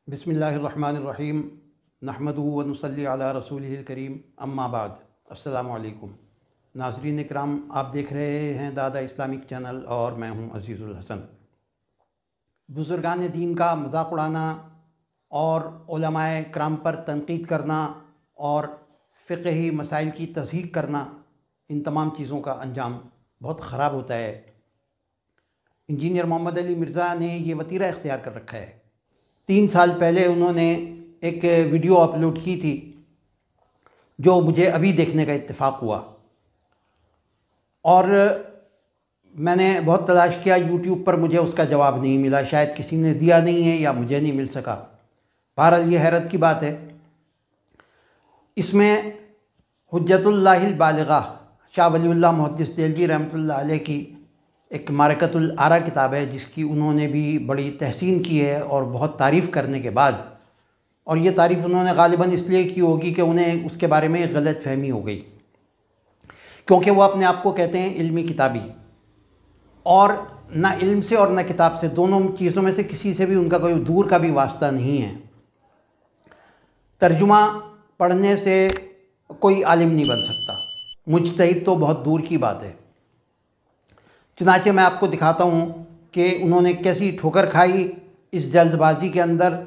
बिस्मिल्लाहिर्रहमानिर्रहीम नहमदुहु व नुसल्ली अला रसूलिहिल करीम अम्मा बाद। अस्सलामु अलैकुम नाज़रीन इकराम, आप देख रहे हैं दादा इस्लामिक चैनल और मैं हूं अज़ीज़ुल हसन। बुज़ुर्गान दीन का मजाक उड़ाना और उलमाए किराम पर तनकीद करना और फ़िक़ही मसाइल की तज़हीक करना, इन तमाम चीज़ों का अंजाम बहुत ख़राब होता है। इंजीनियर मोहम्मद अली मिर्ज़ा ने ये वतीरा इख्तियार कर रखा है। 3 साल पहले उन्होंने एक वीडियो अपलोड की थी जो मुझे अभी देखने का इत्तेफाक हुआ, और मैंने बहुत तलाश किया यूट्यूब पर, मुझे उसका जवाब नहीं मिला। शायद किसी ने दिया नहीं है या मुझे नहीं मिल सका। बहरहाल ये हैरत की बात है। इसमें हुज्जतुल्लाहिल बालिगा शाह वलीउल्लाह मुहद्दिस देलवी रहमतुल्लाह अलैह की एक मारकतुल आरा किताब है, जिसकी उन्होंने भी बड़ी तहसीन की है और बहुत तारीफ़ करने के बाद, और ये तारीफ़ उन्होंने ग़ालिबन इसलिए की होगी कि उन्हें उसके बारे में गलत फहमी हो गई, क्योंकि वो अपने आप को कहते हैं इल्मी किताबी, और ना इल्म से और ना किताब से, दोनों चीज़ों में से किसी से भी उनका कोई दूर का भी वास्ता नहीं है। तर्जुमा पढ़ने से कोई आलिम नहीं बन सकता, मुज्तहिद तो बहुत दूर की बात है। चुनांचे मैं आपको दिखाता हूँ कि उन्होंने कैसी ठोकर खाई इस जल्दबाजी के अंदर,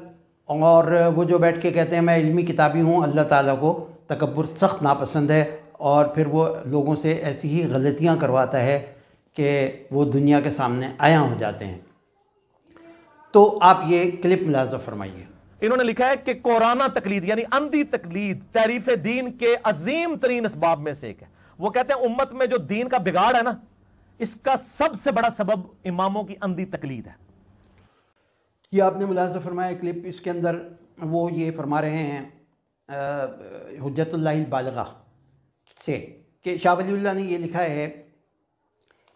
और वो जो बैठ के कहते हैं मैं इल्मी किताबी हूँ, अल्लाह ताला को तकब्बुर सख्त नापसंद है, और फिर वो लोगों से ऐसी ही गलतियाँ करवाता है कि वो दुनिया के सामने आया हो जाते हैं। तो आप ये क्लिप मुलाज़ा फरमाइए। इन्होंने लिखा है कि कोराना तकलीद यानी अंधी तकलीद तारीफ दीन के अजीम तरीन असबाब में से एक है। वो कहते हैं उम्मत में जो दीन का बिगाड़ है ना, इसका सबसे बड़ा सबब इमामों की अंधी तकलीद है। ये आपने मुलाज़ा फरमाया क्लिप, इसके अंदर वो ये फरमा रहे हैं हुज्जतुल्लाहिल बालिगा से कि शाह वलीउल्लाह ने ये लिखा है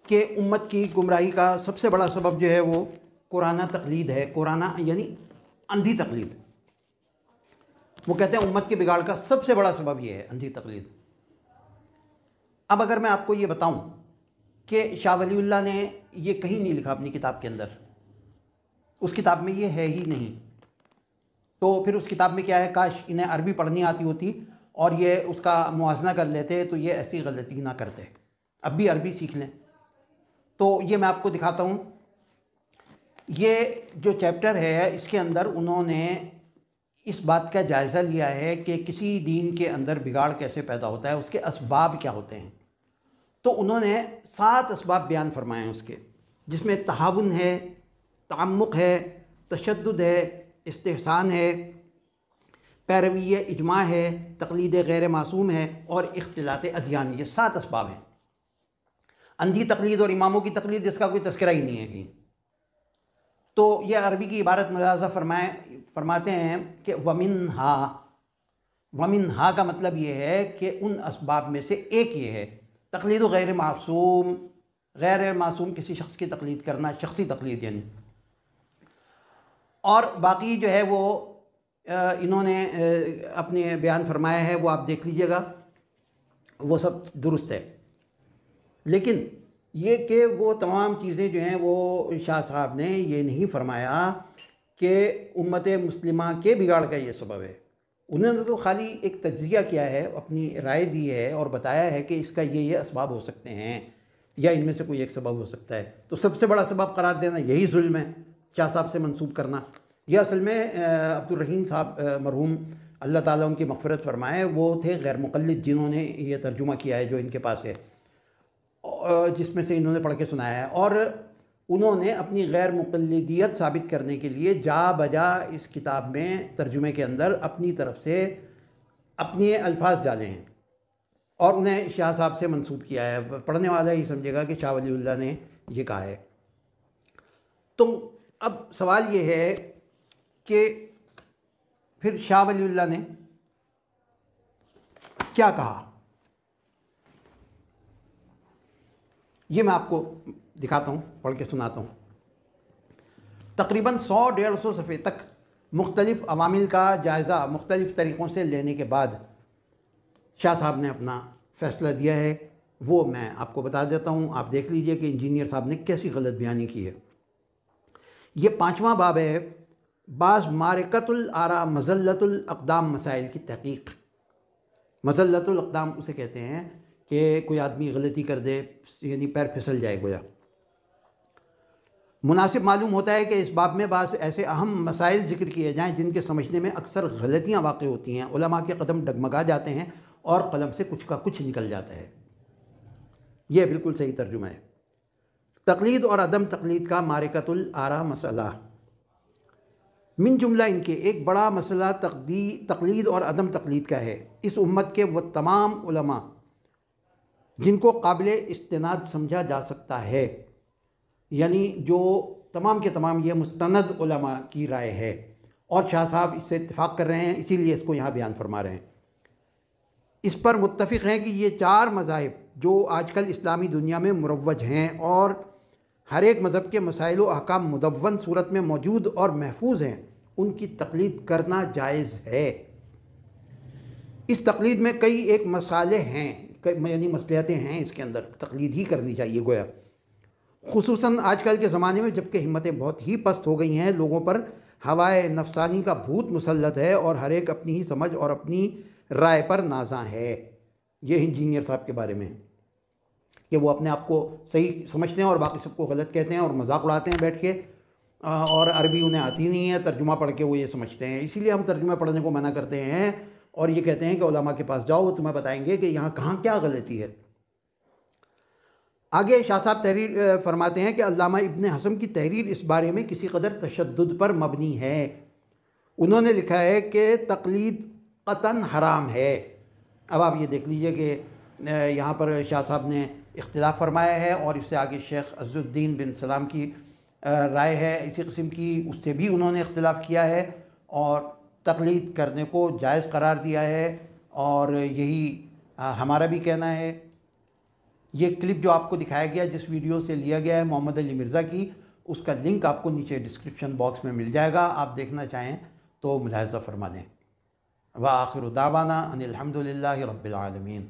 कि उम्मत की गुमराही का सबसे बड़ा सबब जो है वो कोराना तकलीद है। कोराना यानी अंधी तकलीद। वो कहते हैं उम्मत के बिगाड़ का सबसे बड़ा सबब ये है, अंधी तकलीद। अब अगर मैं आपको ये बताऊं कि शाह वलीउल्लाह ने ये कहीं नहीं लिखा अपनी किताब के अंदर, उस किताब में ये है ही नहीं, तो फिर उस किताब में क्या है? काश इन्हें अरबी पढ़नी आती होती और ये उसका मुआजना कर लेते तो ये ऐसी गलती ना करते। अब भी अरबी सीख लें। तो ये मैं आपको दिखाता हूँ। ये जो चैप्टर है इसके अंदर उन्होंने इस बात का जायज़ा लिया है कि किसी दीन के अंदर बिगाड़ कैसे पैदा होता है, उसके असबाब क्या होते हैं। तो उन्होंने 7 असबाब बयान फरमाए हैं उसके, जिसमें तहावुन है, तामुक है, तशद्दुद है, इस्तिहसान है, पैरवी इजमा है, तकलीद गैर मासूम है और इख्तिलात अदियान। ये 7 असबाब हैं। अंधी तकलीद और इमामों की तकलीद, इसका कोई तस्करा ही नहीं है कहीं। तो ये अरबी की इबारत मुलाज़ा फरमाते हैं कि वमिन हा का मतलब ये है कि उन असबाब में से एक ये है तकलीद गैर मासूम। गैर मासूम किसी शख्स की तकलीद करना, शख्सी तकलीद यानी। और बाकी जो है वो इन्होंने अपने बयान फरमाया है, वो आप देख लीजिएगा, वो सब दुरुस्त है। लेकिन ये कि वो तमाम चीज़ें जो हैं वो शाह साहब ने ये नहीं फरमाया कि उम्मत मुस्लिमा के बिगाड़ का ये सबब है। उन्होंने तो खाली एक तज्ज़िया किया है, अपनी राय दी है और बताया है कि इसका ये असबाब हो सकते हैं या इनमें से कोई एक सबब हो सकता है। तो सबसे बड़ा सबब करार देना यही जुल्म है, शाह साहब से मंसूब करना। यह असल में अब्दुल रहीम साहब मरहूम अल्लाह ताला उनकी मग़फ़िरत फरमाए, वो थे गैर मुक़ल्लिद जिन्होंने ये तर्जुमा किया है जो इनके पास है, जिसमें से इन्होंने पढ़ के सुनाया है। और उन्होंने अपनी गैर मुक़ल्लिदियत साबित करने के लिए जा बजा इस किताब में तर्जुमे के अंदर अपनी तरफ से अपने अल्फाज डाले हैं और उन्हें शाह साहब से मंसूब किया है। पढ़ने वाला ही समझेगा कि शाह वलीउल्लाह ने ये कहा है। तो अब सवाल ये है कि फिर शाह वलीउल्लाह ने क्या कहा, ये मैं आपको दिखाता हूँ, पढ़ के सुनाता हूँ। तकरीबन 100-150 सफ़े तक मुख्तलिफ़ अवामिल का जायज़ा मुख्तलिफ़ तरीक़ों से लेने के बाद शाह साहब ने अपना फ़ैसला दिया है। वो मैं आपको बता देता हूँ, आप देख लीजिए कि इंजीनियर साहब ने कैसी गलत बयानी की है। ये 5वां बाब है بعض معرکۃ الآراء مزلۃ الاقدام مسائل کی تحقیق. مزلۃ الاقدام اسے کہتے ہیں کہ کوئی آدمی غلطی کر دے یعنی پیر پھسل جائے گویا. مناسب معلوم ہوتا ہے کہ اس باب میں بعض ایسے اہم مسائل ذکر کیے جائیں جن کے سمجھنے میں اکثر غلطیاں واقع ہوتی ہیں. علماء کے قدم ڈگمگا جاتے ہیں اور قلم سے کچھ کا کچھ نکل جاتا ہے. یہ بالکل صحیح ترجمہ ہے. تقلید اور عدم تقلید کا معرکۃ الآراء مسئلہ. من جملہ ان کے ایک بڑا مسئلہ تقلید اور عدم تقلید کا ہے. اس امت کے وہ تمام علماء جن کو قابل استناد سمجھا جا سکتا ہے، یعنی جو تمام کے تمام یہ مستند علماء کی رائے ہے، اور شاہ صاحب اس سے اتفاق کر رہے ہیں، اسی لیے اس کو یہاں بیان فرما رہے ہیں. اس پر متفق ہیں کہ یہ 4 مذاہب جو آج کل اسلامی دنیا میں مروج ہیں اور ہر ایک مذہب کے مسائل و احکام مدون صورت میں موجود اور محفوظ ہیں، ان کی تقلید کرنا جائز ہے. اس تقلید میں کئی ایک مصالح ہیں، یعنی مصلحتیں ہیں، اس کے اندر تقلید ہی کرنی چاہیے گویا. خصوصاً آج کل کے زمانے میں جب کہ ہمتیں بہت ہی پست ہو گئی ہیں، لوگوں پر ہوائے نفسانی کا بھوت مسلط ہے اور ہر ایک اپنی ہی سمجھ اور اپنی رائے پر نازاں ہے. یہ انجینئر صاحب کے بارے میں کہ وہ اپنے آپ کو صحیح سمجھتے ہیں اور باقی سب کو غلط کہتے ہیں اور مذاق اڑاتے ہیں بیٹھ کے، اور عربی انہیں آتی نہیں ہے، ترجمہ پڑھ کے وہ یہ سمجھتے ہیں. اسی لیے ہم ترجمہ پڑھنے کو منع کرتے ہیں اور یہ کہتے ہیں کہ علماء کے پاس جاؤ، وہ تمہیں بتائیں گے کہ یہاں کہاں کیا غلطی ہے. آگے شاہ صاحب تحریر فرماتے ہیں کہ علامہ ابن حزم کی تحریر اس بارے میں کسی قدر تشدد پر مبنی ہے. انہوں نے لکھا ہے کہ تقلید قطعاً حرام ہے. اب آپ یہ دیکھ لیجئے کہ یہاں پر شاہ صاحب نے اختلاف فرمایا ہے، اور اس سے آگے شیخ عز الدین بن سلام کی رائے ہے اسی قسم کی، اس سے بھی انہوں نے اختلاف کیا ہے اور تقلید کرنے کو جائز قرار دیا ہے، اور یہی ہمارا بھی کہنا ہے. یہ کلپ جو آپ کو دکھایا گیا جس ویڈیو سے لیا گیا ہے محمد علی مرزا کی، اس کا لنک آپ کو نیچے ڈسکرپشن باکس میں مل جائے گا، آپ دیکھنا چاہیں تو ملاحظہ فرما دیں. وآخر دعوانا ان الحمد للہ رب العالمین.